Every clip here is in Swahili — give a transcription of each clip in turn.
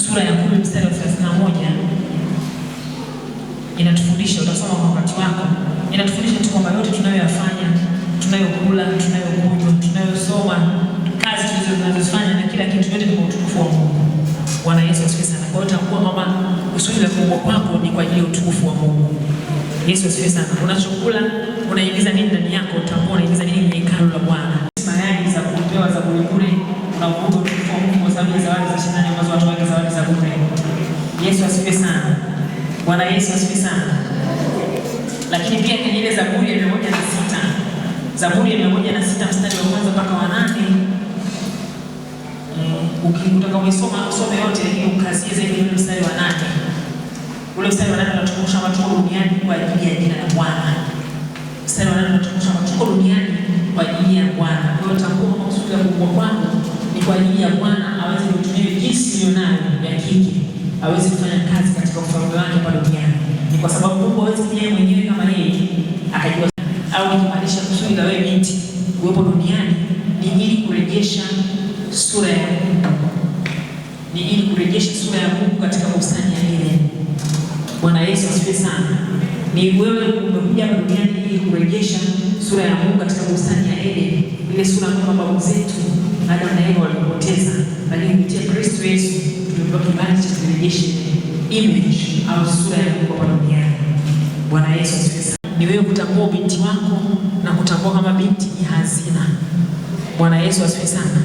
sura ya 10 mstari wa 31 inatufundisha, utasoma kwa wakati wako, inatufundisha tu kwamba yote tunayoyafanya, tunayokula, tunayokunywa, tunayosoma, kazi tunazozifanya na kila kitu yote ni kwa utukufu wa Mungu. Bwana Yesu asifiwe sana. Kwa hiyo tambua kwamba kusudi la kuumbwa kwako ni kwa ajili ya utukufu wa Mungu. Yesu asifiwe sana. Unachokula, unaingiza nini ndani yako? Tambua unaingiza nini kwenye hekalu la Bwana. Mayai za kupewa za bure, unavuga utukufu wa Mungu kwa sababu ya zawadi za shetani ambazo watu wake zawadi za bure. Yesu asifiwe sana. Bwana Yesu asifiwe sana. Lakini pia kwenye ile Zaburi ya 106, Zaburi ya 106 mstari wa kwanza mpaka wa 8, ukitaka kuisoma usome yote, lakini ukazie zaidi ile mstari wa 8. Ule mstari wa 8 unatukumbusha watu duniani kwa ajili ya jina la Bwana. Mstari wa 8 unatukumbusha watu duniani kwa ajili ya Bwana. Kwa hiyo tambua kusudi la kuumbwa kwako ni kwa ajili ya Bwana, aweze kutumia jinsi ulionayo ya kike, aweze kufanya kazi katika ufalme wake hapa duniani. Ni kwa sababu Mungu hawezi yeye mwenyewe kama yeye akajua au kumaanisha kusudi la wewe binti uwepo duniani ni ili kurejesha sura ya Mungu. Ni ili kurejesha sura ya Mungu katika bustani ya Edeni. Bwana Yesu asifiwe sana. Ni wewe umekuja duniani ili kurejesha sura ya Mungu katika bustani ya Edeni. Ile sura ambayo babu zetu Adam na Eva walipoteza, lakini kupitia Kristo Yesu tumepewa kibali cha kurejesha image au sura ya Mungu hapa duniani. Bwana Yesu asifiwe sana. Ni wewe kutambua binti wako na kutambua kama binti ni hazina. Bwana Yesu asifiwe sana.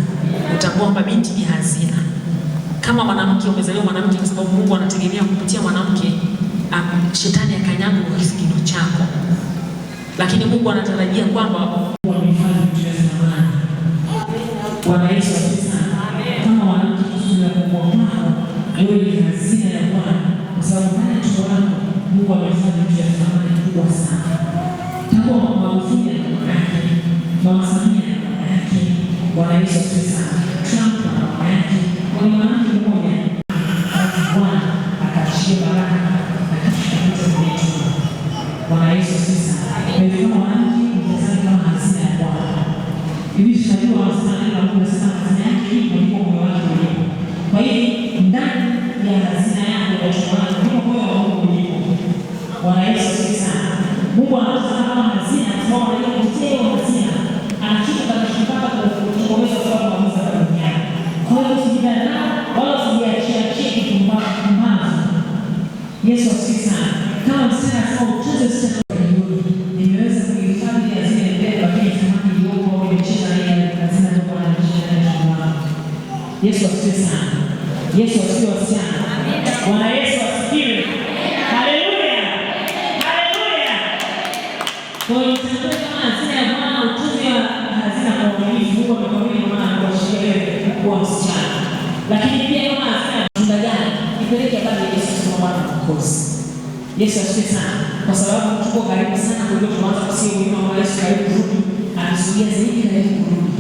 Kutambua kama binti ni hazina. Kama mwanamke umezaliwa mwanamke kwa sababu Mungu anategemea kupitia mwanamke shetani akanyaga kwa kisigino chako. Lakini Mungu anatarajia kwamba wamefanya vitu vya zamani. Bwana Yesu asifiwe sana. Kama mwanamke kusudi la kuumbwa kwako, wewe ni hazina ya Bwana kwa sababu ndani ya tumbo lako Mungu amefanya vitu vya zamani kubwa sana. Tambua maudhui ya mama yake, Mama Samia na mama yake. Bwana Yesu asifiwe sana. Trump na mama yake. Kwa mwanamke mmoja Bwana akashia baraka na katika vitu vyetu. Bwana Yesu asifiwe sana. Kwa hivyo mwanamke mtazame kama hazina ya Bwana. Hivi tunajua wasanii na Mungu sana hazina yake ndipo moyo wake ulipo. Kwa hiyo ndani ya hazina yako ya tumbo ndipo moyo wa Mungu ulipo. Bwana Yesu asifiwe sana. Mungu anataka kama hazina kwa sababu anataka hazina. Anachukua atakachopata kutokomeza sababu ya Mungu duniani. Kwa hiyo usijidharau wala usijiachie kipumbavu. Yesu asifiwe sana. Kama msana sasa utuze sasa nimeweza kuhifadhi hazina mbele lakini thamani iliyopo imecheza ile hazina ndio Bwana anashia na Bwana. Yesu asifiwe sana. Yesu asifiwe sana. Bwana Yesu asifiwe. Haleluya. Haleluya. Kwa hiyo tunataka kama hazina ya Bwana utuze hazina kwa uaminifu kwa sababu Bwana anakushia wewe kuwa msichana. Lakini pia kama hazina tunda gani ipeleke habari ya Yesu kwa Bwana mkosi. Yesu asifiwe sana. Kwa sababu tuko karibu sana kwa tunaanza kusikia wimbo wa Yesu karibu kurudi, anasudia zaidi karibu kurudi.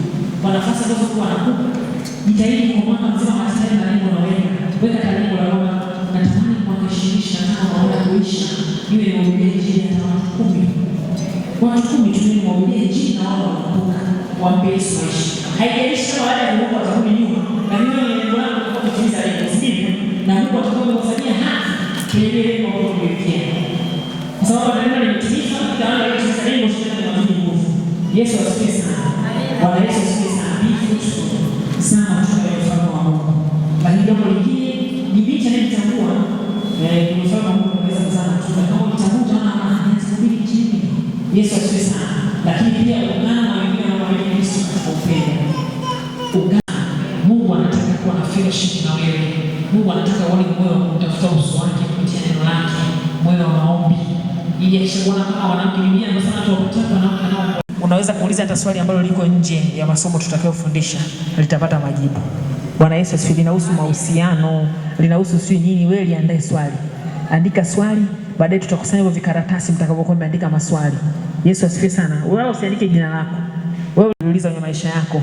Kwa nafasi ambazo kwa anakupa, jitahidi kwa mwaka mzima katika lengo la wewe. Weka lengo la Bwana. Natamani mwaka 2025 naona kuisha iwe ni mahubiri injili ya watu 10. Watu 10 tuwe mahubiri injili na wao wanakumbuka waambie Yesu maisha. Haijalishi kama baada ya Mungu atarudi nyuma, na mimi ni lengo langu kwa kutimiza lengo hili na Mungu atakuwa haki kelele kwa kuelekea. Kwa sababu neno limetimizwa kitaanza ile lengo shetani na nguvu. Yesu asifiwe sana. Bwana Yesu asifiwe sana. Sana tunayofanya wa Mungu. Bali jambo lingine ni bicha ninatambua kumfanya Mungu kuweza kuzaa matunda. Kama utakuta na anasubiri chini. Yesu asifiwe sana. Lakini pia ungana na wengine na wale Yesu kwa upendo. Mungu anataka kuwa na fellowship na wewe. Mungu anataka uone moyo wa kutafuta uso wake kupitia neno lake, moyo wa maombi. Ili akishaona kama wanawake Biblia ndio sana tuwapotaka wanawake nao. Unaweza kuuliza hata swali ambalo liko nje ya masomo tutakayofundisha, litapata majibu. Bwana Yesu asifiwe. Linahusu mahusiano, linahusu sio nini, wewe liandae swali. Andika swali, baadaye tutakusanya hivyo vikaratasi mtakapokuwa mmeandika maswali. Yesu asifiwe sana. Wewe usiandike jina lako. Wewe uliuliza kwenye maisha yako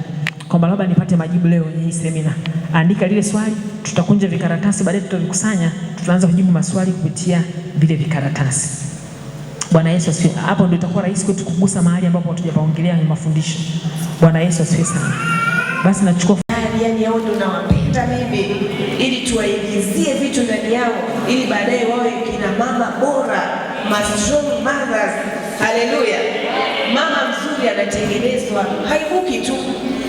kwamba labda nipate majibu leo kwenye hii semina. Andika lile swali, tutakunja vikaratasi, baadaye tutavikusanya, tutaanza kujibu maswali kupitia vile vikaratasi. Bwana Yesu asifiwe. Hapo ndio itakuwa rahisi kwetu kugusa mahali ambapo hatujapaongelea kwenye mafundisho. Bwana Yesu asifiwe sana. Basi nachukua yani yao ndio nawapenda mimi ili tuwaingizie vitu ndani yao, ili baadaye wawe kina mama bora, strong mothers. Haleluya! Mama mzuri anatengenezwa, haibuki tu.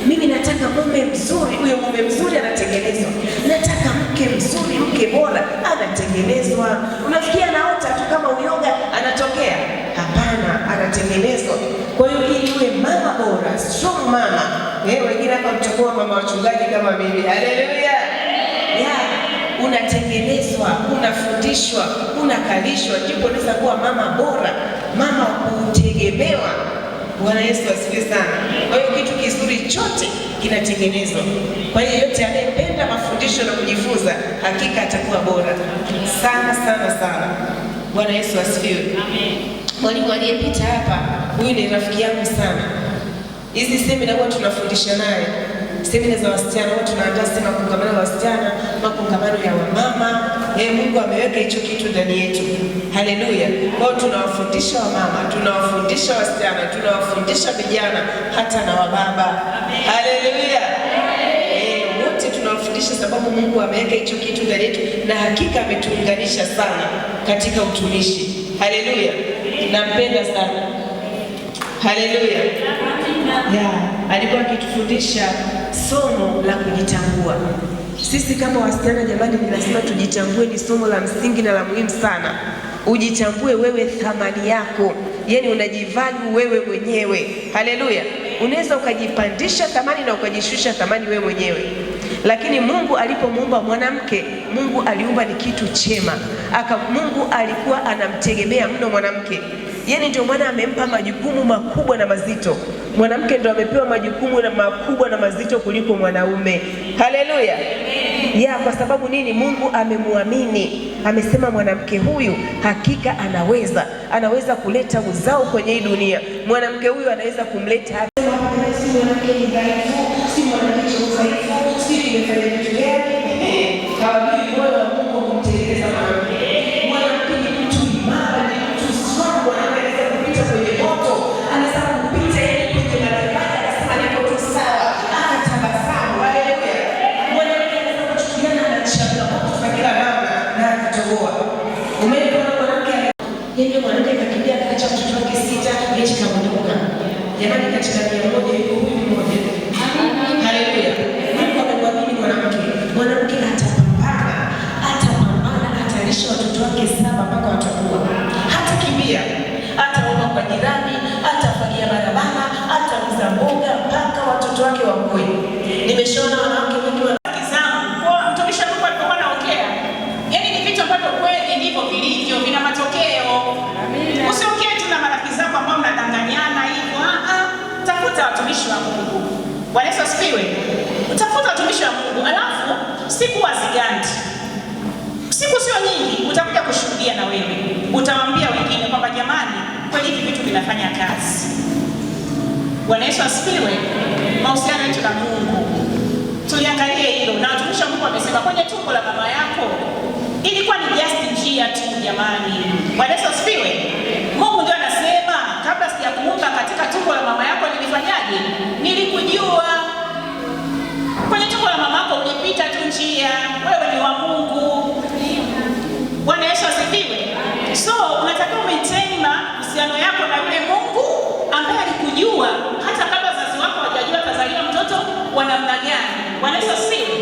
Mimi nataka mume mzuri, huyo mume mzuri anatengenezwa. Nataka mke mzuri, mke bora anatengenezwa. Unafikia naota tu kama uyoga anatokea? Hapana, anatengenezwa. Kwa hiyo ili uwe mama bora, strong mama. Wengine hapa mtakuwa mama wachungaji kama mimi. Haleluya! Unatengenezwa, unafundishwa, unakalishwa, ndipo unaweza kuwa mama bora, mama kutegemewa. Bwana Yesu asifiwe sana. Kwa hiyo kitu kizuri chote kinatengenezwa. Kwa hiyo yote anayependa mafundisho na kujifunza, hakika atakuwa bora sana sana sana. Bwana Yesu asifiwe. Amen. Mwalimu aliyepita hapa, huyu ni rafiki yangu sana. Hizi semina huwa tunafundisha naye. Semina za wasichana huwa tunaandaa sema kongamano la wasichana, makongamano ya wamama. Mungu ameweka hicho kitu ndani yetu. Haleluya. Kwa hiyo tunawafundisha wamama, tunawafundisha wasichana, tunawafundisha vijana, hata na wababa. Haleluya. Wote tunawafundisha sababu Mungu ameweka hicho kitu ndani yetu, na hakika ametuunganisha sana katika utumishi. Haleluya. Nampenda sana. Haleluya. Alikuwa akitufundisha somo la kujitambua. Sisi kama wasichana, jamani, ni lazima tujitambue. Ni somo la msingi na la muhimu sana. Ujitambue wewe, thamani yako, yaani unajivalue wewe mwenyewe. Haleluya. Unaweza ukajipandisha thamani na ukajishusha thamani wewe mwenyewe. Lakini Mungu alipomuumba mwanamke, Mungu aliumba ni kitu chema. Mungu alikuwa anamtegemea mno mwanamke. Yaani ndio maana amempa majukumu makubwa na mazito. Mwanamke ndio amepewa majukumu na makubwa na mazito kuliko mwanaume. Haleluya. Kwa sababu nini? Mungu amemwamini. Amesema mwanamke huyu hakika anaweza kuleta uzao kwenye hii dunia. Mwanamke huyu anaweza kumleta hapa. Si mwanamke ni dhaifu, si mwanamke dhaifu, si imefanya vitu gani? Hawajui moyo wa Mungu kumtengeneza mwanamke. Mwanamke ni mtu imara, ni mtu strong. Mwanamke anaweza kupita kwenye moto, anaweza kupita kwenye madhabahu, anasema niko tu sawa, akatabasamu. Haleluya. Mwanamke anaweza kuchukuliana na changamoto kwa kila namna na akatoboa. Umeona mwanamke yeye mwanamke akakimbia akaacha mtoto wake 6 mechi kaondoka. Jamani, katika 100 yuko huyu mmoja. Haleluya. Mungu amemwamini mwanamke. Mwanamke atapambana, atalisha watoto wake 7 mpaka watakuwa. Hatakimbia, ataomba kwa jirani, atafagia barabara, atauza mboga mpaka watoto wake wakue. Nimeshaona wanawake wengi kwa mtumishi Mungu alipokuwa anaongea. Yaani ni vitu ambavyo kweli ndivyo vilivyo, vina matokeo. Amina. Usiongee tu na marafiki zako ambao mnadanganyana hivyo. Tafuta watumishi wa Mungu. Bwana Yesu asifiwe. Utafuta watumishi wa Mungu, alafu siku wazigandi. Siku sio nyingi, utakuja kushuhudia na wewe. Utawaambia wengine kwamba jamani, kweli hivi vitu vinafanya kazi. Bwana Yesu asifiwe. Mahusiano yetu na Mungu, tuliangalie hilo. Na watumishi wa Mungu wamesema kwenye tumbo la mama yako ilikuwa ni just njia tu jamani. Bwana Yesu asifiwe. Mungu ndio anasema kabla sijakuumba katika tumbo la mama yako nilifanyaje? Nilikujua. Kwenye tumbo la mama yako ulipita tu njia. Wewe ni wa Mungu. Bwana Yesu asifiwe. So unatakiwa maintain mahusiano yako na yule Mungu ambaye alikujua hata kabla wazazi wako hawajajua atazaliwa mtoto wa namna gani. Bwana Yesu asifiwe.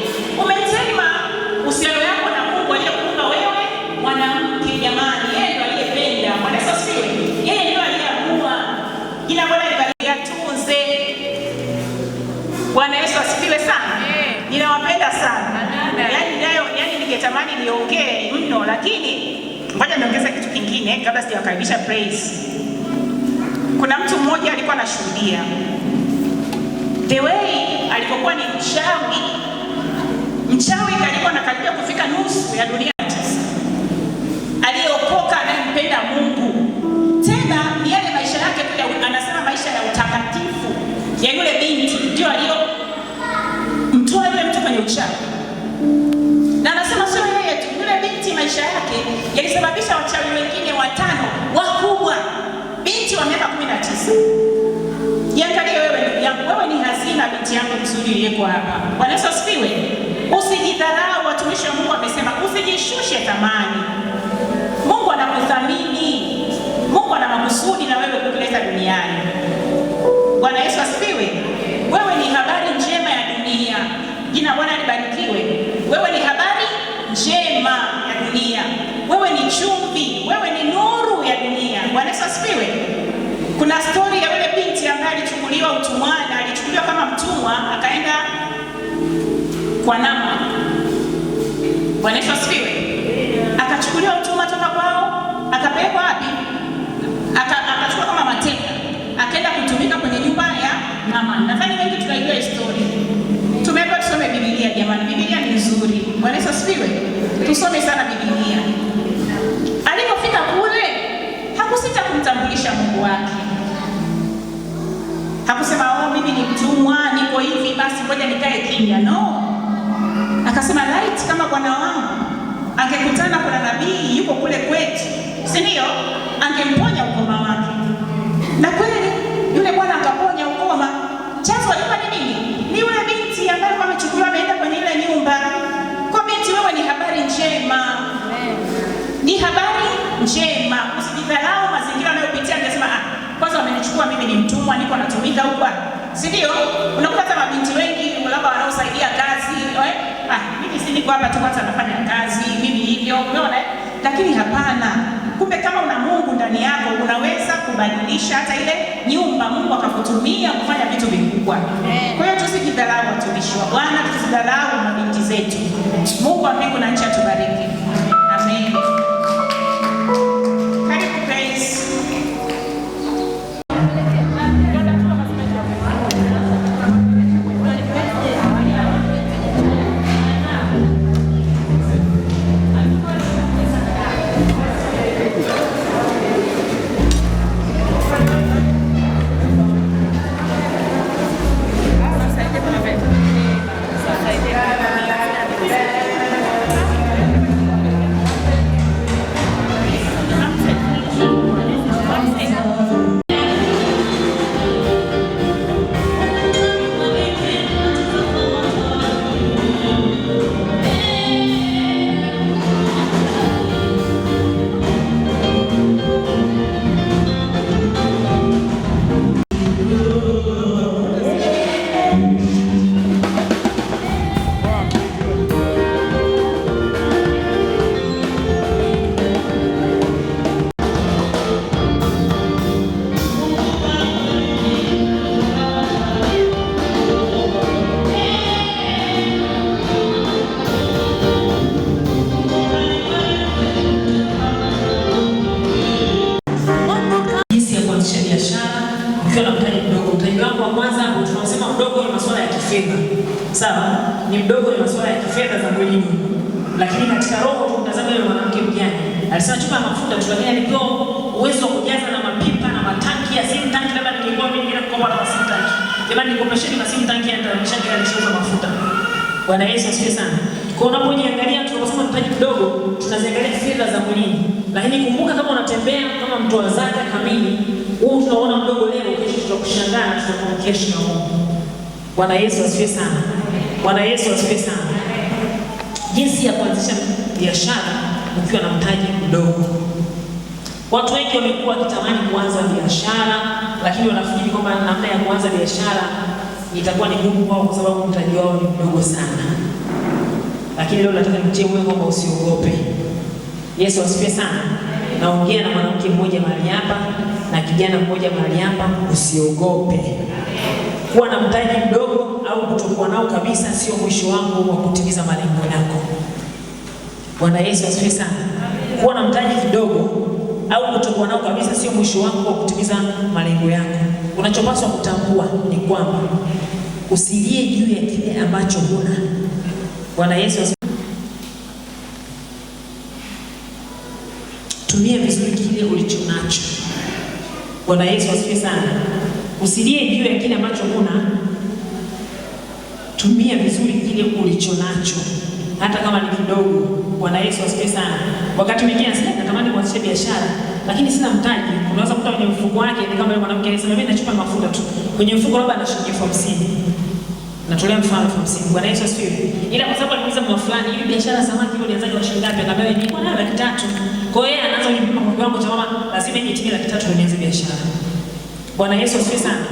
Maintain mahusiano yako na Mungu aliyekuumba wewe mwanamke jamani. Yeye ndiye aliyependa. Bwana Yesu asifiwe. Yeye ndiye aliyeamua. Jina Bwana litunze. Bwana Yesu asifiwe sana. Ninawapenda sana. Yaani ningetamani niongee mno, lakini ngoja niongeze kitu kingine kabla sijawakaribisha praise. Kuna mtu mmoja alikuwa anashuhudia the way alipokuwa ni mchawi alikuwa anakaribia kufika nusu ya dunia. Aliokoka, anayempenda Mungu. Tena ni yale maisha yake tu, anasema maisha ya utakatifu ya yule binti ndio aliyomtoa yule mtu kwenye uchawi. Na anasema sio yeye tu, yule binti maisha yake yalisababisha wachawi wengine 5 wakubwa. Binti wa miaka 19. Jiangalie wewe ndugu yangu, wewe ni hazina binti yangu mzuri iliyeko hapa. Bwana Yesu asifiwe. Usijidharau. watumishi wa Mungu wamesema usijishushe thamani. Mungu anakuthamini. Mungu ana makusudi na wewe kukuleta duniani. Bwana Yesu asifiwe. Wewe ni habari njema ya dunia. Jina Bwana libarikiwe. Wewe ni habari njema ya dunia. Wewe ni chumvi, wewe ni nuru ya dunia. Bwana Yesu asifiwe. Kuna story ya yule binti ambaye alichukuliwa utumwani, alichukuliwa kama mtumwa akaenda kwa Nama. Bwana Yesu asifiwe. Akachukuliwa utumwa toka kwao, akapelekwa wapi? Akachukua kama mateka, akaenda kutumika kwenye nyumba ya Nama. Nadhani wengi tunaijua story. Tumeambiwa tusome Biblia jamani. Biblia ni nzuri. Bwana Yesu asifiwe. Tusome sana Biblia. Alipofika kule, hakusita kumtambulisha Mungu wake. Hakusema mimi ni mtumwa, niko hivi basi ngoja nikae kimya. No. Akasema light kama Bwana wangu angekutana kuna nabii yuko kule kwetu, si ndio? Angemponya ukoma wake. Na kweli yule bwana akaponya ukoma. Chanzo alikuwa ni nini? Ni yule binti ambaye amechukuliwa ameenda kwenye ile nyumba. Kwa binti, wewe ni habari njema. Ni habari njema. Usijidharau mazingira unayopitia ungesema kwanza wamenichukua mimi ni mtumwa niko natumika huko. Si ndio? Unakuta hata mabinti wengi labda wanaosaidia kazi, mimi si niko hapa tu kwanza nafanya kazi, mimi hivyo, umeona? Lakini hapana. Kumbe kama una Mungu ndani yako unaweza kubadilisha hata ile nyumba, Mungu akakutumia kufanya vitu vikubwa. Kwa hiyo tusijidharau watumishi wa Bwana, tusidharau mabinti zetu. Mungu wa mbingu na nchi atubariki. Amen. Karibu Grace. Sawa, ni mdogo ni masuala ya kifedha za mwilini. Lakini katika roho tunatazama yule mwanamke mjane. Alisema chupa ya mafuta tu, lakini alipewa uwezo wa kujaza na mapipa na matanki ya simu tanki, labda ningekuwa mimi ningekuwa kukopa na simu tanki. Jamani nikopesheni na simu tanki ndio nimeshaangalia nishoza mafuta. Bwana Yesu asifiwe sana. Kwa unapojiangalia tunaposema mtaji mdogo, tunaziangalia fedha za mwilini. Lakini kumbuka kama unatembea kama mtoa zaka kamili, wewe tunaona mdogo leo, kesho tutakushangaa na tutakuonyesha na Mungu. Bwana Yesu asifiwe sana. Bwana Yesu asifiwe sana. Jinsi ya kuanzisha biashara ukiwa na mtaji mdogo. Watu wengi wamekuwa wakitamani kuanza biashara, lakini wanafikiri kwamba namna ya kuanza biashara itakuwa ni ngumu kwao kwa sababu mtaji wao ni mdogo sana. Lakini leo nataka nitie moyo kwamba usiogope. Yesu asifiwe sana. Naongea na mwanamke mmoja mahali hapa na kijana mmoja mahali hapa, usiogope. Kuwa na mtaji mdogo au kutokuwa nao kabisa sio mwisho wangu wa kutimiza malengo yako. Bwana Yesu asifiwe sana. Kuwa na mtaji kidogo au kutokuwa nao kabisa sio mwisho wangu wa kutimiza malengo yako. Unachopaswa kutambua ni kwamba usilie juu ya kile ambacho huna. Bwana Yesu asifiwe. Tumia vizuri kile ulicho nacho. Bwana Yesu asifiwe sana. Usilie juu ya kile ambacho huna. Tumia vizuri kile ulicho nacho, hata kama ni kidogo. Bwana Yesu asifiwe sana. Wakati mwingine natamani kuanzisha biashara lakini sina mtaji. Unaweza kukuta kwenye mfuko wake ni kama yule mwanamke anasema mimi nachupa mafuta tu. Kwenye mfuko labda ana shilingi 50,000. Natolea mfano 50,000. Bwana Yesu asifiwe. Ila kwa sababu alimuuliza mama fulani, hivi biashara ya samaki hiyo ilianzaje kwa shilingi ngapi? Akamwambia ni kwa 300,000. Kwa hiyo yeye anaanza kujipima kwa kiwango cha mama, lazima itimie 300,000 ndio nianze biashara. Bwana Yesu asifiwe sana.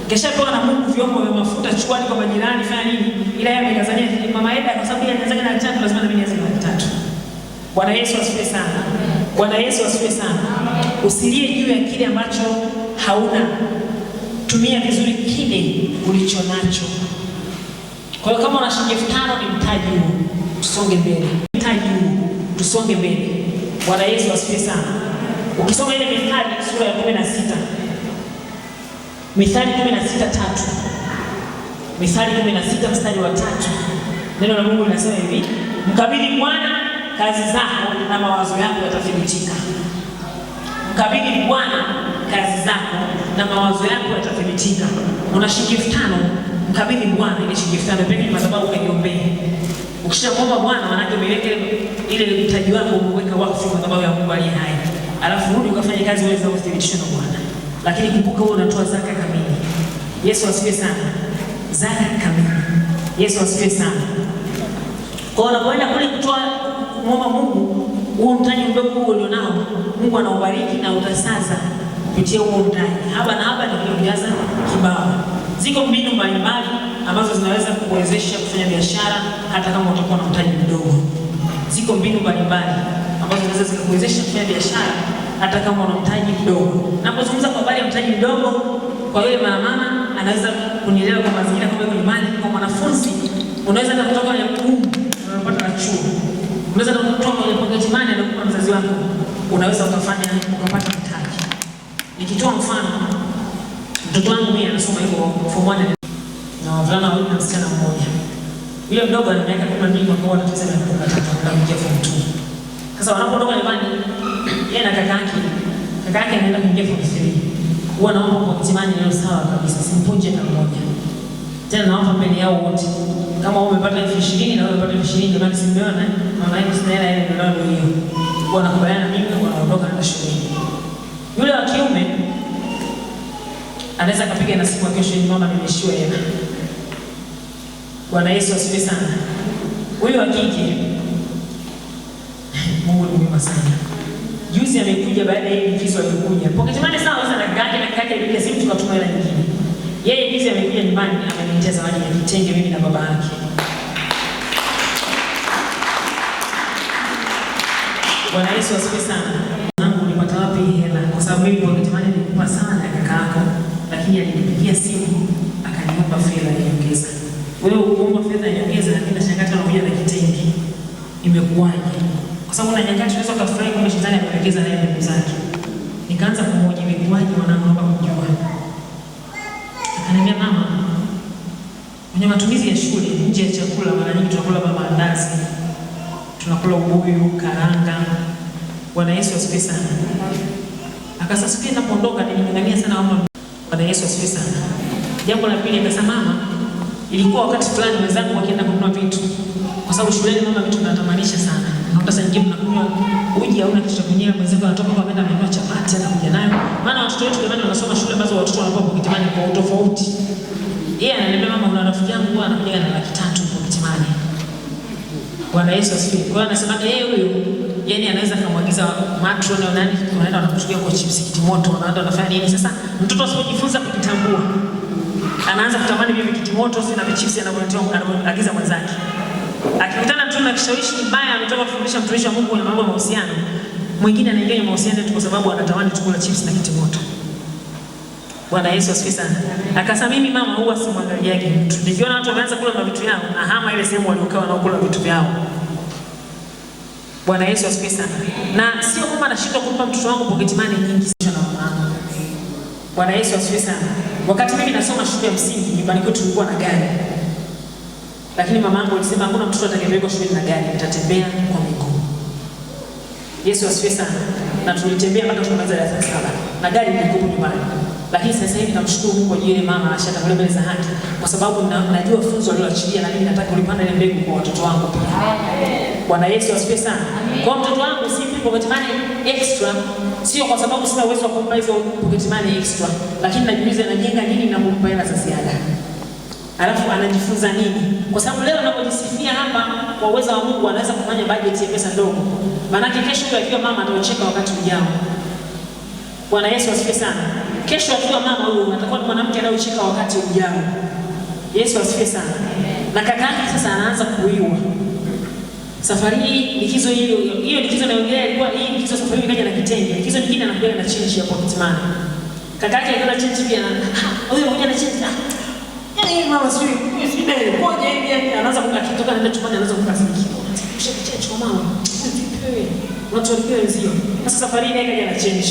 Kesha pewa na Mungu vyombo vya mafuta, chukua kwa majirani, fanya nini? Ila yeye amekazania mama Eda kwa sababu yeye anaanza na 300, lazima na mimi nianze na 300. Bwana Yesu asifiwe sana. Bwana Yesu asifiwe sana. Usilie juu ya kile ambacho hauna. Tumia vizuri kile ulicho nacho. Kwa hiyo kama una shilingi 5,000 ni mtaji huo. Tusonge mbele. Mtaji huo. Tusonge mbele. Bwana Yesu asifiwe sana. Ukisoma ile Mithali sura ya 16. Mithali 16:3. Mithali 16 mstari wa 3. Neno la Mungu linasema hivi, mkabidhi Bwana kazi zako na mawazo yako yatathibitika. Mkabidhi Bwana kazi zako na mawazo yako yatathibitika. Una shilingi 5,000, mkabidhi Bwana ile shilingi 5,000 pekee madhabahu ukajiombee. Ukishamwomba Bwana maana yake umeweka ile mtaji wako umeweka wakfu madhabahu ya Mungu aliye hai. Alafu rudi ukafanye kazi wewe za kuthibitisha na Bwana. Lakini kumbuka wewe unatoa zaka kamili. Yesu asifiwe sana. Zaka kamili. Yesu asifiwe sana. Kwa hiyo unapoenda kule kutoa kumwomba Mungu, huo mtaji mdogo huo ulionao, Mungu anaubariki na utasaza kupitia huo mtaji. Haba na haba ndio kujaza kibao. Ziko mbinu mbalimbali ambazo zinaweza kukuwezesha kufanya biashara hata kama utakuwa na mtaji mdogo. Ziko mbinu mbalimbali ambazo zinaweza kukuwezesha kufanya biashara hata kama una mtaji mdogo. Napozungumza kwa habari ya mtaji mdogo, kwa yule mama anaweza kunielewa kwa mazingira kama nyumbani, kwa mwanafunzi unaweza kutoka kwenye mgumu unapata na chuo. Unaweza kutoka kwenye pocket money na kwa mzazi wako. Unaweza ukafanya ukapata mtaji. Nikitoa mfano, mtoto wangu mimi anasoma hivyo form 1 na wavulana wawili na msichana mmoja. Yule mdogo ana miaka 12 mwaka wa 1993 anaingia form 2. Sasa wanapotoka nyumbani, yeye na kaka yake anaenda kuingia form 3. Huwa naomba kwa mtimani leo sawa kabisa, simpunje na mmoja. Tena naomba mbele yao wote. Kama wewe umepata 20,000 na wewe umepata 20,000 jamani, simeona mama yangu sina hela ile ndio hiyo. Huwa nakubaliana mimi wanaondoka na shuleni. Yule wa kiume anaweza kupiga na simu kesho, mama nimeshiwa hela. Bwana Yesu asifiwe sana. Huyu wa kike Mungu ni mwema sana. Juzi amekuja baada ya likizo alikuja. Pocket money sawa sana na kaka ile simu tukatuma hela nyingine. Yeye juzi amekuja nyumbani ameniletea zawadi ya kitenge mimi na baba yake. Bwana Yesu asifiwe sana. Mungu ulipata wapi hela? Kwa sababu mimi pocket money nilikupa sana ya kaka yako, lakini alinipigia simu akaniomba fedha nyongeza. Wewe uomba fedha nyongeza lakini nashangaa unakuja na kitenge. Imekuwaje? Kwa sababu na nyakati tunaweza kufurahi kwa shetani amewekeza na mbegu zake. Nikaanza kumhoji imekuwaje mwanangu, naomba kujua. Akaniambia mama, kwenye matumizi ya shule nje ya chakula mara nyingi tunakula maandazi. Tunakula ubuyu, karanga. Bwana Yesu asifiwe sana. Akasasa pia napoondoka nilimngania sana mama. Bwana Yesu asifiwe sana. Jambo la pili akasema mama, ilikuwa wakati fulani wenzangu wakienda kununua vitu. Kwa sababu shuleni mama vitu tunatamanisha sana. Naomba sasa nyingine mnakunywa uji au kitu cha kunywa, mwenzako anatoka kwa kwenda kununua chapati anakuja nayo. Maana watoto wetu jamani wanasoma shule ambazo watoto wanakuwa pocket money kwa utofauti. Yeye ananiambia mama, una rafiki yangu huwa anakuja na 300 pocket money. Bwana Yesu asifiwe. Kwa hiyo anasema yeye huyo yani anaweza kumwagiza matron au nani wanaenda wanakuchukia kwa chips kitimoto, wanaenda wanafanya nini sasa? Mtoto asipojifunza kujitambua anaanza kutamani vipi kitimoto na vichips anavyoagiza mwenzake. Akikutana tu na kishawishi mbaya ametoka kufundisha mtumishi wa Mungu na mambo ya mahusiano, mwingine anaingia kwenye mahusiano tu kwa sababu anatamani tukula chips na kitimoto. Bwana Yesu asifiwe sana. Akasema mimi mama huwa simwangaliaje mtu. Nikiona watu wameanza kula na vitu vyao na hama ile sehemu waliokaa wanaokula vitu vyao. Bwana Yesu asifiwe sana. Na sio kwamba nashindwa kumpa mtoto wangu pocket money nyingi sana na mama. Bwana Yesu asifiwe sana. Wakati mimi nasoma shule ya msingi, nyumbani kwetu tulikuwa na gari. Lakini mama yangu alisema hakuna mtoto atakayepelekwa shule na gari, nitatembea kwa miguu. Yesu asifiwe sana. Na tulitembea mpaka tukamaliza darasa la 7. Na gari lilikuwa nyumbani. Lakini sasa hivi namshukuru Mungu kwa ajili ya mama ashatangulia mbele za haki, kwa sababu najua funzo aliloachilia na mimi nataka kulipanda ile mbegu kwa watoto wangu pia. Bwana Yesu asifiwe sana. Kwa mtoto wangu simpi pocket money extra, sio kwa sababu sina uwezo wa kumpa hizo pocket money extra, lakini najiuliza najenga nini na kumpa hela za ziada. alafu anajifunza nini? Kwa sababu leo unapojisifia hapa kwa uwezo wa Mungu anaweza kufanya bajeti ya pesa ndogo. Maana kesho yule akiwa mama ataocheka wakati ujao. Bwana Yesu asifiwe sana. Kesho akiwa mama huyu atakuwa ni mwanamke anaocheka wakati ujao. Yesu asifiwe sana. Na kaka yake sasa anaanza kuiwa. Safari hii likizo hiyo likizo naongelea ilikuwa hii likizo safari hii kaja na kitenge. Likizo nyingine anakuja na change ya pocket money. Kaka yake alikuwa na change pia na huyo mmoja na change. Yaani mama sio ndio ngoja hivi anaanza kukatoka nenda chumbani anaanza kukasirika. Ushakichea chukua mama. Watu walikuwa wenzio. Sasa safari hii kaja na change.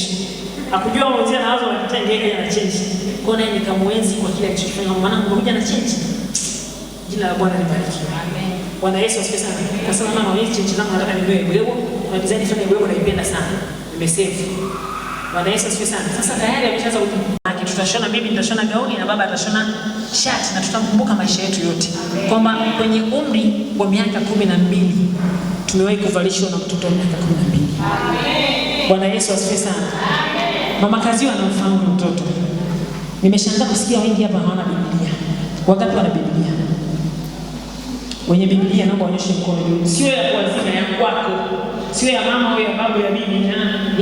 Hakujua mwanzo anaanza na kitenge kaja na change. Kwa naye nikamwenzi kwa kile alichofanya mwanangu pamoja na change. Jina la Bwana libarikiwe. Amen. Bwana Yesu asifiwe sana. Kwa sababu mama wewe change langu nataka niwe wewe. Na design fanya wewe naipenda sana. Nimesave. Bwana Yesu asifiwe sana. Sasa tayari ameshaanza kujipanga. Tutashona, mimi nitashona gauni na baba atashona shati na tutamkumbuka maisha yetu yote. Kwamba kwenye umri wa miaka 12 tumewahi kuvalishwa na mtoto wa miaka 12. Amen. Bwana Yesu asifiwe sana. Amen. Mama kazi anamfahamu mtoto. Nimeshangaa kusikia wengi hapa hawana Biblia. Wangapi wana Biblia? Wenye Biblia naomba onyeshe mkono juu. Sio ya kuazima, ya kwako. Sio ya mama au ya babu ya bibi na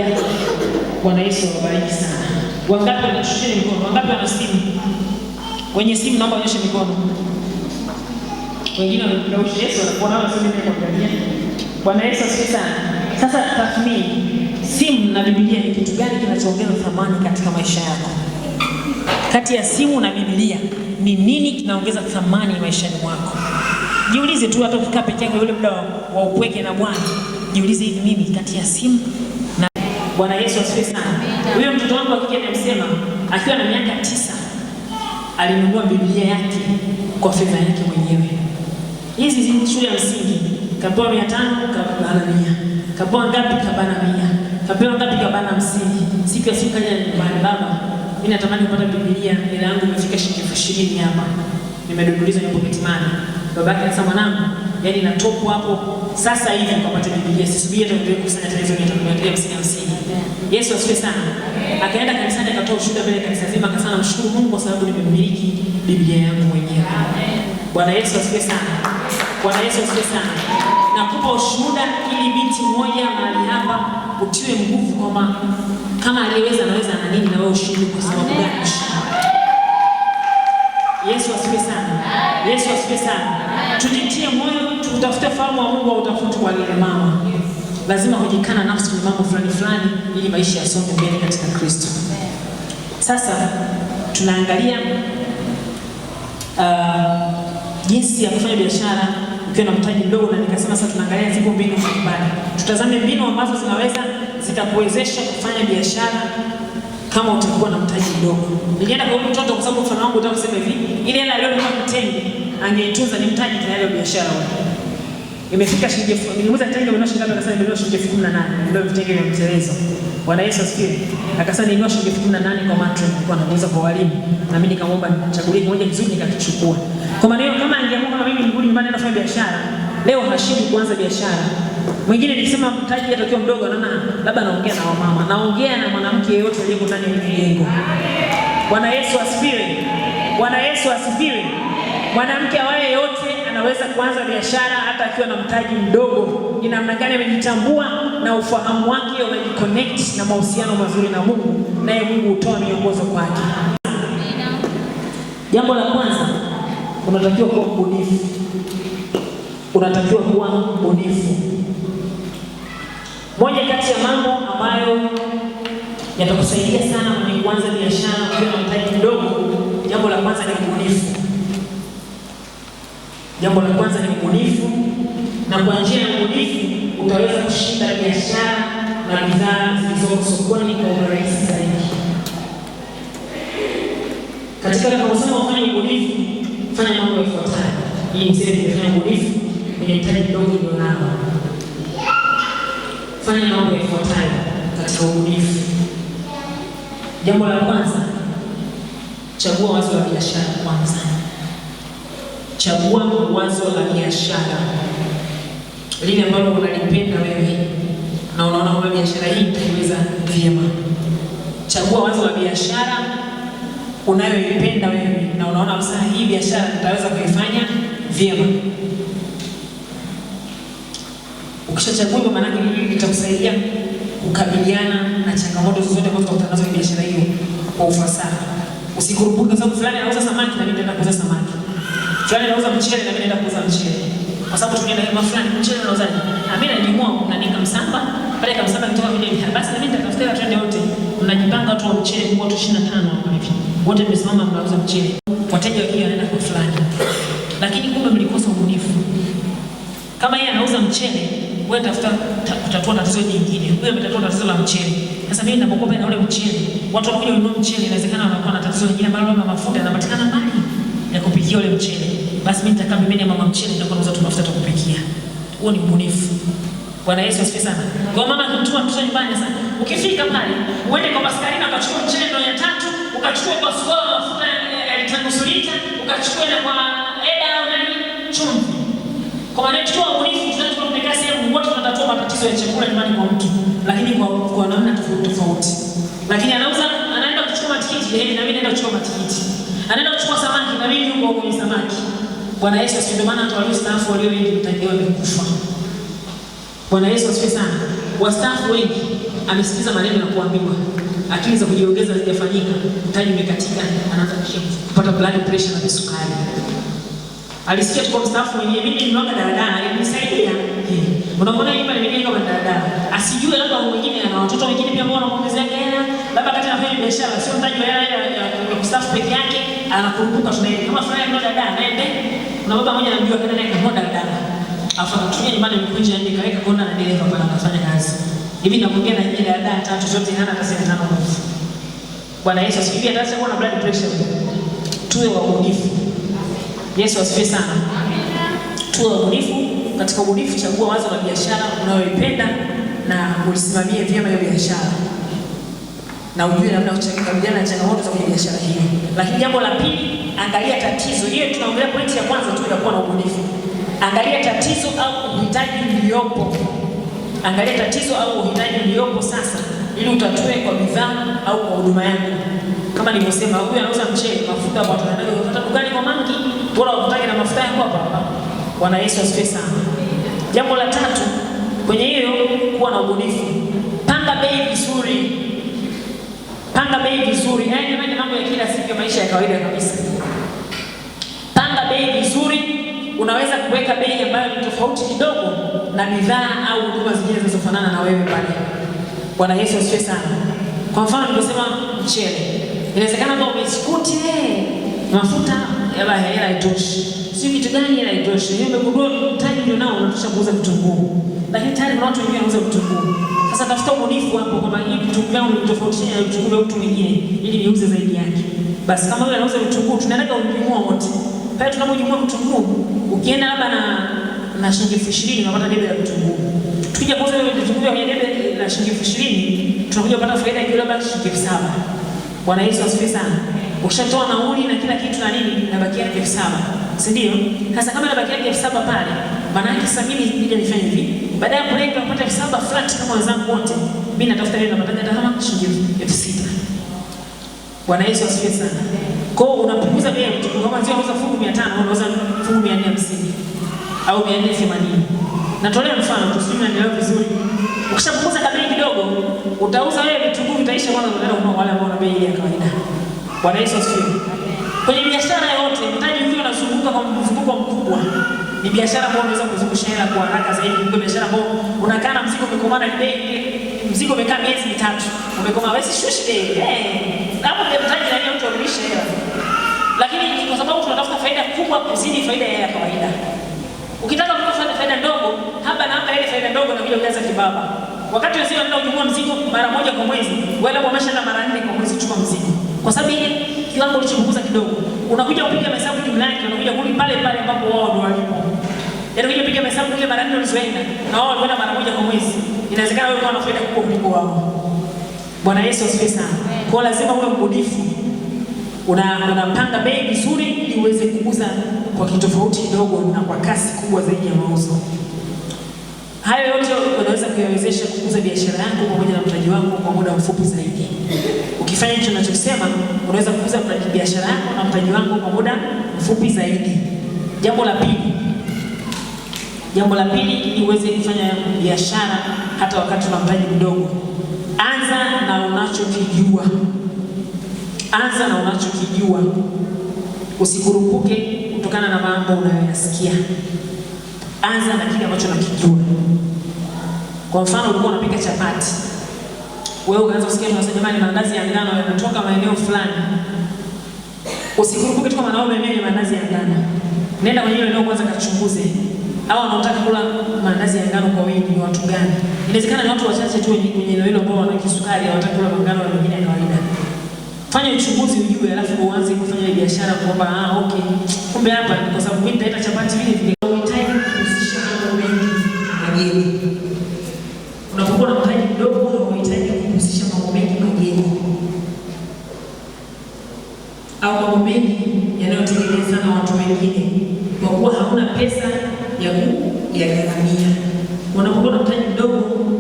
yako. Bwana Yesu awabariki sana. Wangapi wanashusha mikono? Wangapi wana simu? Wenye simu naomba onyeshe mikono. Wengine wanakuja Yesu anakuona wao sema kwa Biblia. Bwana Yesu asifiwe sana. Sasa tathmini, simu na Biblia ni kitu gani kinachoongeza thamani katika maisha yako? Kati ya simu na Biblia ni nini kinaongeza thamani maishani mwako? Jiulize tu hata ukikaa peke yako yule muda wa upweke na Bwana. Jiulize hivi mimi kati ya simu na Bwana Yesu asifiwe sana. Huyo mtoto wangu akija nimsema akiwa na miaka 9 alinunua Biblia yake kwa fedha yake mwenyewe. Hizi ni shule ya msingi. Kapewa 500 kabana 100. Kapewa ngapi kabana 100. Kapewa ngapi kabana 50. Siku ya siku kaja nyumbani baba. Mimi natamani kupata Biblia, hela yangu imefika shilingi 20 hapa. Nimeduduliza kwenye pocket money. Babake anasema mwanangu, yani na top hapo sasa hivi ukapata Biblia. Sisubiri hata ndio kusanya television ya 50. Yesu asifiwe sana. Akaenda kanisani akatoa ushuhuda mbele kanisa zima akasema mshukuru Mungu kwa sababu nimemiliki Biblia yangu mwenyewe. Bwana Yesu asifiwe sana. Bwana Yesu asifiwe sana. Nakupa ushuhuda ili binti mmoja mahali hapa utiwe nguvu kwamba kama aliweza anaweza na nini na wewe ushinde kwa sababu gani? Yesu asifiwe sana. Yesu asifiwe sana. Tujitie moyo, tutafute fahamu wa Mungu au utafuti kwa ile mama. Lazima kujikana nafsi kwa mambo fulani fulani ili maisha yasonge mbele katika Kristo. Sasa tunaangalia jinsi ya kufanya biashara ukiwa na mtaji mdogo, na nikasema sasa tunaangalia ziko mbinu mbalimbali. Tutazame mbinu ambazo zinaweza zikakuwezesha kufanya biashara kama utakuwa na mtaji mdogo. Nilienda kwa mtoto kwa sababu mfano wangu nataka kusema hivi, ile hela aliyonunua kitenge angeitunza ni mtaji tayari wa biashara wake. Imefika shilingi 1000. Nilimuuliza kitenge ununua shilingi ngapi? Akasema nilinunua shilingi 18,000. Ndio vitenge vya mtelezo. Bwana Yesu asifiwe. Akasema nilinunua shilingi 18,000 kwa mattress nilikuwa nauza kwa walimu. Na mimi nikamwomba nichagulie kimoja kizuri nikakichukua. Kwa maana hiyo kama angeamua kama mimi nirudi nyumbani na kufanya biashara, leo hashindi kuanza biashara. Mwingine nikisema mtaji atakiwa mdogo na labda naongea na wamama. Naongea na mwanamke yeyote aliyeko ndani ya jengo. Bwana Yesu asifiwe. Bwana Yesu asifiwe. Mwanamke awaye yote anaweza kuanza biashara hata akiwa na mtaji mdogo. Ni namna gani amejitambua na ufahamu wake unajiconnect na mahusiano mazuri na Mungu, naye Mungu hutoa miongozo kwake. Jambo la kwanza, unatakiwa kuwa mbunifu. Unatakiwa kuwa mbunifu. Moja kati ya mambo ambayo yatakusaidia sana kwenye kuanza biashara ukiwa na mtaji mdogo, jambo la kwanza ni ubunifu. Jambo la kwanza ni ubunifu, na kwa njia ya ubunifu utaweza kushinda biashara na bidhaa zilizoko sokoni kwa urahisi zaidi. Katika tunaposema ufanye ubunifu, fanya mambo yafuatayo ili msije kufanya ubunifu kwenye mtaji mdogo ulionao. Fanya mambo yafuatayo katika ubunifu. Jambo la kwanza, chagua wazo la biashara kwanza. Chagua wazo la biashara lile ambalo unalipenda wewe na unaona kwamba biashara hii itaweza vyema. Chagua wazo la biashara unayoipenda wewe na unaona sasa hii biashara nitaweza kuifanya vyema. Ukishachagua hivyo, maana litakusaidia kukabiliana na changamoto zozote ambazo utakutana nazo kwenye biashara hiyo kwa ufasaha. Usikurupuke kwa sababu fulani anauza samaki na mimi nitaenda kuuza samaki. Fulani anauza mchele na mimi naenda kuuza mchele. Kwa sababu tunaenda kama fulani mchele anauzaje? Na mimi najimua na nika msamba, pale kama msamba kutoka vile basi na mimi nitatafuta trend yote. Mnajipanga watu wa mchele kwa watu 25 hapo hivi. Wote mmesimama mnauza mchele. Wateja wakija wanaenda kwa fulani. Lakini kumbe mlikosa ubunifu. Kama yeye anauza mchele, wewe tafuta kutatua tatizo jingine. Wewe umetatua tatizo la mchele. Sasa mimi ninapokuwa na ule mchele, watu wanakuja kununua mchele, inawezekana wanakuwa na tatizo lingine ambalo labda mafuta yanapatikana mbali ya kupikia ule mchele. Basi mimi nitakaa pembeni ya mama mchele ndio nauza tu mafuta ya kupikia. Huo ni ubunifu. Bwana Yesu asifiwe sana. Kwa mama akimtuma mtoto nyumbani sasa, ukifika pale, uende kwa Paskalina ukachukua mchele ndoo ya 3, ukachukua kwa sukari mafuta ya lita nusu lita, ukachukua na kwa eda au nani chumvi. Kwa maana tukiwa ubunifu tunataka tumekaa sehemu wote tunatatua matatizo ya chakula nyumbani kwa mtu, lakini kwa namna tofauti tofauti. Lakini anaenda kuchukua matikiti, na mimi naenda kuchukua matikiti. Anaenda kuchukua samaki na mimi yuko kwenye samaki. Bwana Yesu asifiwe. Ndio maana watu waliostaafu walio wengi mtajiwa wamekufa. Bwana Yesu asifiwe sana. Wastaafu wengi amesikiza maneno ya kuambiwa, akili za kujiongeza hazijafanyika, mtaji umekatika, anaanza kupata blood pressure na kisukari. Alisikia tuko mstaafu mwenyewe, mimi nimeona daladala, alinisaidia. Unaona yeye pale mwenyewe kama daladala. Asijue labda mwingine ana watoto wengine pia ambao wanamuongezea hela, labda kati anafanya biashara, sio mtaji wa hela ya kustaafu peke yake, anakumbuka tunaenda. Kama fulani ndio daladala, naende. Kuna baba mmoja anamjua kana naye kama daladala. Afa kutumia nyumbani mkunje nje kaweka konda na dereva pale anafanya kazi. Hivi naongea na yeye daladala 3 zote hana hata senti 5 nusu. Bwana Yesu asifiwe. Hata kuwa na blood pressure. Tuwe wabunifu. Yesu asifiwe sana. Tuwe wabunifu. Katika ubunifu, chagua wazo la biashara unayoipenda na ulisimamie vyema hiyo biashara. Na ujue namna ya kukabiliana na changamoto za kwenye biashara hiyo. Lakini jambo la pili, angalia tatizo. Hiyo tunaongelea pointi ya kwanza tu ya kuwa na ubunifu. Angalia tatizo au uhitaji uliopo. Angalia tatizo au uhitaji uliopo sasa ili utatue kwa bidhaa au kwa huduma yako. Kama nilivyosema, huyu anauza mchele, mafuta watu wanataka kupata dukani kwa mangi, bora ukutane na mafuta yako hapa. Bwana Yesu asifiwe sana. Jambo la tatu, kwenye hiyo kuwa na ubunifu. Panga bei vizuri. Panga bei vizuri. Yaani ni mambo ya kila siku ya maisha ya kawaida kabisa. Panga bei vizuri. Unaweza kuweka bei ambayo ni tofauti kidogo na bidhaa au huduma zingine zinazofanana na wewe pale. Bwana Yesu asifiwe sana. Kwa mfano nilisema mchele. Inawezekana kama umesikuti mafuta hela haitoshi. Si kitu gani hela haitoshi. Hiyo umegundua mtaji ndio nao unatosha kuuza vitunguu. Lakini tayari kuna watu wengine wanauza vitunguu. Sasa tafuta ubunifu hapo kwamba hii vitunguu vyangu ni tofauti na vitunguu vya mtu mwingine ili niuze zaidi yake. Basi kama wewe unauza vitunguu, tunaenda kununua wote. Pale tunapojumua vitunguu, ukienda labda na shilingi 20,000 unapata debe la vitunguu. Tukija kuuza vitunguu vya debe la shilingi 20,000, tunakuja kupata faida ya labda shilingi 7,000. Bwana Yesu asifiwe sana. Ukishatoa nauli na kila kitu na nini, inabakia 7,000. Si ndio? Sasa kama inabakia 7,000 pale, maana yake sasa mimi nije nifanye hivi. Baada ya kuleta kupata 7,000 flat kama wenzangu wote, mimi natafuta ile napata hata kama shilingi 6,000. Bwana Yesu asifiwe sana. Kwa hiyo unapunguza bei ya vitunguu. Kama zio unauza fungu 500, unauza fungu 450 au 480. Natolea mfano tuseme nielewe vizuri. Ukishapunguza bei kidogo, utauza wewe vitunguu vitaisha kwanza, unaenda kununua wale ambao wana bei ya kawaida. Bwana Yesu asifiwe. Kwenye biashara yote, mtaji ukiwa unazunguka kwa mzunguko mkubwa, ni biashara ambayo unaweza kuzungusha hela kwa haraka zaidi kuliko biashara ambayo unakaa na mzigo umekomana bei, mzigo umekaa miezi 3, umekomaa wewe shushi bei. Hapo ndio mtaji na mtu arudishe hela. Lakini kwa sababu tunatafuta faida kubwa kuzidi faida ya kawaida. Ukitaka kupata faida ndogo, hapa na hapa ile faida ndogo na kuja kujaza kibaba. Wakati wazee wanaenda kununua mzigo mara moja kwa mwezi, wewe labda umeshaenda mara 4 kwa mwezi kuchukua mzigo. Kwa sababu ile kiwango kilichopunguza kidogo, unakuja kupiga hesabu jumla yake, unakuja kuli pale pale ambapo wao ndio walipo. Yaani unakuja kupiga hesabu ile mara 4 ulizoenda na wao walienda mara moja kwa mwezi. Inawezekana wewe una faida kubwa kuliko wao. Bwana Yesu asifiwe sana. Kwa lazima uwe mbunifu. Unapanga bei vizuri ili uweze kuuza kwa kitofauti kidogo na kwa kasi kubwa zaidi ya mauzo. Hayo yote unaweza kuyawezesha kukuza biashara yako pamoja na mtaji wako kwa muda mfupi zaidi. Ukifanya hicho ninachosema, unaweza kukuza biashara biashara yako na mtaji wako kwa muda mfupi zaidi. Jambo la pili, ili uweze kufanya biashara hata wakati una mtaji mdogo, anza na unachokijua. Anza na unachokijua. Usikurupuke kutokana na mambo unayoyasikia. Anza na kile ambacho unakijua. Kwa mfano, ulikuwa unapika chapati. Wewe ukaanza kusikia unasema jamani, mandazi ya ngano yanatoka maeneo fulani. Usikurupuke tu kama naomba mimi mandazi ya ngano. Nenda kwenye ile eneo kwanza kachunguze. Hao wanaotaka kula mandazi ya ngano kwa wingi ni watu gani? Inawezekana ni watu wachache tu kwenye eneo hilo ambao wana kisukari, hawataka kula ngano ya mengine ya kawaida. Fanya uchunguzi ujue, alafu uanze kufanya biashara kwamba okay, kumbe hapa kwa sababu mimi nitaita chapati vile vile. Unahitaji kuhusisha mambo mengi mageni. Unapokuwa na mtaji mdogo, unahitaji kuhusisha mambo mengi mageni. Au mambo mengi yanayotegemea sana watu wengine. Kwa kuwa hauna pesa ya gharamia. Unapokuwa na mtaji mdogo,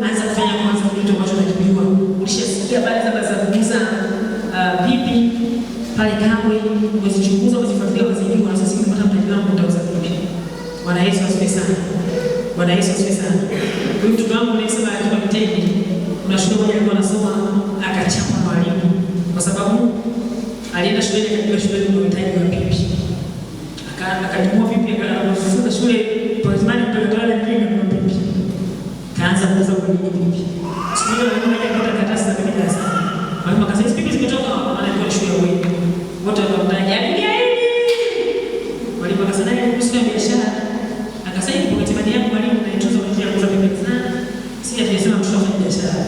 anza kufanya kwanza vitu ambavyo unajua. Ulishasikia habari za kuuza pipi pale Kamwe, umezichunguza, umezifuatilia, umezijua, na sasa umepata mtaji wako, utauza pipi. Bwana Yesu asifiwe sana. Bwana Yesu asifiwe sana. Huyu mtoto wangu anasema alikuwa mtegi. Kuna shule moja alikuwa anasoma akachapa mwalimu kwa sababu alienda shuleni akajua shuleni kuna mtaji wa pipi. Akajua pipi akafunza shule polisi mpaka wale mjinga kwa pipi. Kaanza kuuza kwa pipi. Siku hiyo alikuwa anapata karatasi za pipi darasa. Mwalimu akasema pipi zimetoka, maana ilikuwa shule ya wewe. Wote wakamtaja hili. Mwalimu akasema nani kuhusu biashara? Akasema ipo katika madi yangu mwalimu, na ituzo kwa njia ya kuuza pipi sana. Sisi tunasema tutafanya biashara.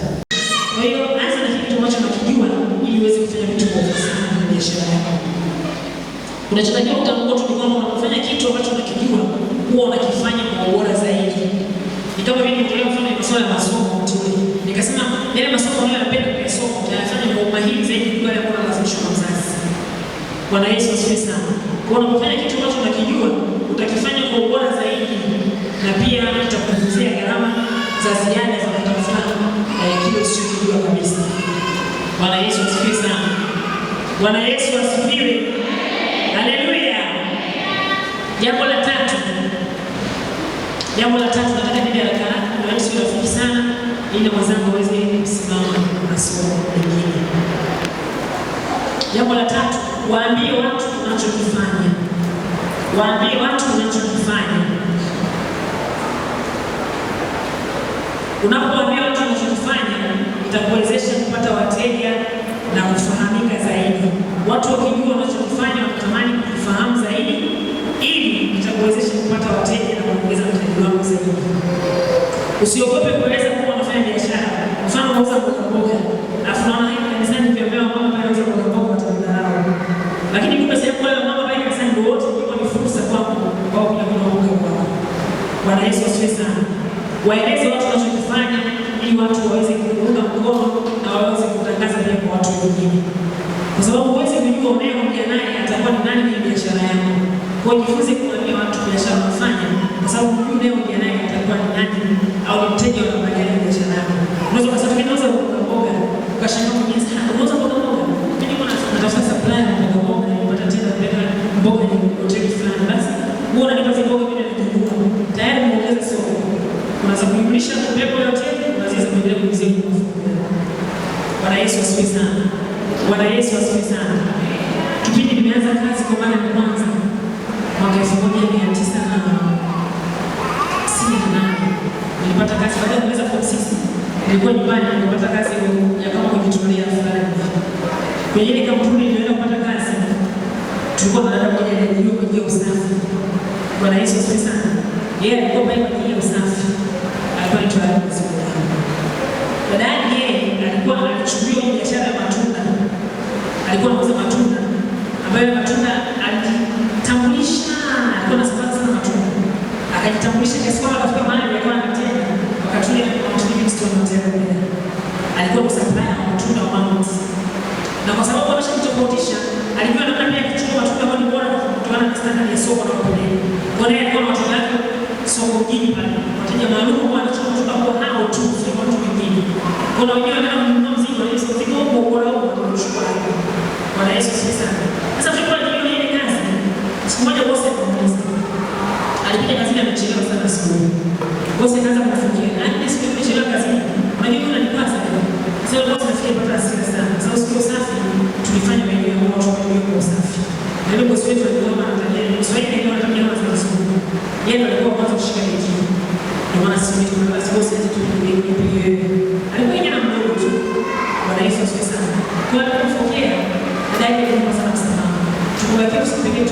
Kwa hiyo anza na kitu ambacho unakijua ili uweze kufanya vitu kwa ufasaha kwenye biashara yako. Unachotakiwa kutambua tu ni kwamba unapofanya kitu ambacho unakijua, huwa unakifanya kwa ubora zaidi. Ni kama vile nilitolea mfano wa masuala ya masomo mtule. Nikasema yale masomo unayopenda kuyasoma utayafanya kwa umahiri zaidi kuliko yale ambayo unalazimishwa na mzazi. Bwana Yesu asifiwe sana. Kwa unapofanya kitu ambacho unakijua, utakifanya kwa ubora zaidi, na pia kitakupunguzia gharama za ziada za kutafuta kile usichokijua kabisa. Bwana Yesu asifiwe sana. Bwana Yesu asifiwe. Haleluya. Jambo la tatu nataka nende haraka na sio rafiki sana ili mwenzangu aweze kusimama na somo lingine. Jambo la tatu, waambie watu unachokifanya. Waambie watu unachokifanya. Unapowaambia watu unachokifanya, itakuwezesha kupata wateja na kufahamika zaidi. Watu wakijua unachokifanya wanatamani kufahamu zaidi, ili itakuwezesha kupata wateja na kuongeza mtaji wako zaidi. Usiogope kueleza kuwa unafanya biashara. Mfano unauza mboga mboga, alafu naona hivi kanisani pia mama pale anauza mboga mboga watadharau. Lakini kumbe sehemu wale mama pale kanisani wote ni fursa kwako kwa kuja kununua mboga. Bwana Yesu asifiwe sana. Waeleze watu wanachokifanya ili watu waweze kuunga mkono na waweze kutangaza pia kwa watu wengine. Kwa sababu huwezi kujua unayeongea naye atakuwa ni nani kwenye biashara yako. Kwa hiyo jifunze kuambia watu biashara unafanya, kwa sababu huyu unayeongea naye atakuwa ni nani au ni mteja wa baadaye ya biashara yako. Unaweza kusema tunauza mboga mboga, ukashangaa mwenyewe sana unauza mboga mboga. Mimi niko natafuta supply ya mboga mboga, nipata tena kupeleka mboga kwenye hoteli fulani. Basi uone nipa mboga mimi najua. Tayari umeongeza soko. Unaweza kuimarisha pepo ya hoteli, unaweza kuendelea kuuzia kwa mfuko. Bwana Yesu asifiwe sana. Bwana Yesu asifiwe sana. Kipindi nimeanza kazi kwa mara ya kwanza mwaka 1968. Nilipata kazi baada ya kumaliza form 6. Nilikuwa nyumbani nilipata kazi ya kama kujitolea fulani. Kwenye ile kampuni nilienda kupata kazi. Tulikuwa na dada mmoja aliyejua kwa ajili ya usafi. Bwana Yesu asifiwe sana. Yeye alikuwa pale kwa ajili ya usafi. Alikuwa anaitwa Zubeda. Dada yeye alikuwa anachukulia biashara ya matunda. Alikuwa anauza matunda ambayo matunda alitambulisha, alikuwa anasambaza sana matunda. Akajitambulisha kiasi kwamba akafika mahali alikuwa anatenda wakati ule matunda store hotel. Alikuwa msapplier wa matunda wa Mount. Na kwa sababu ameshajitofautisha, alijua namna pia kuchukua matunda ambayo ni bora kutokana na standard ya soko na wapeleka. Kwa hiyo alikuwa na matunda yake soko mjini pale. Wateja maalum ambao wanachukua matunda kwa hao tu, sio watu wengine. Kuna wengine wanaenda kununua mzigo, na mzigo huo kwa wao wanachukua. Bwana Yesu asifiwe sana. Sasa Yaani kwa sana msimamo. Tukumbuke usipigie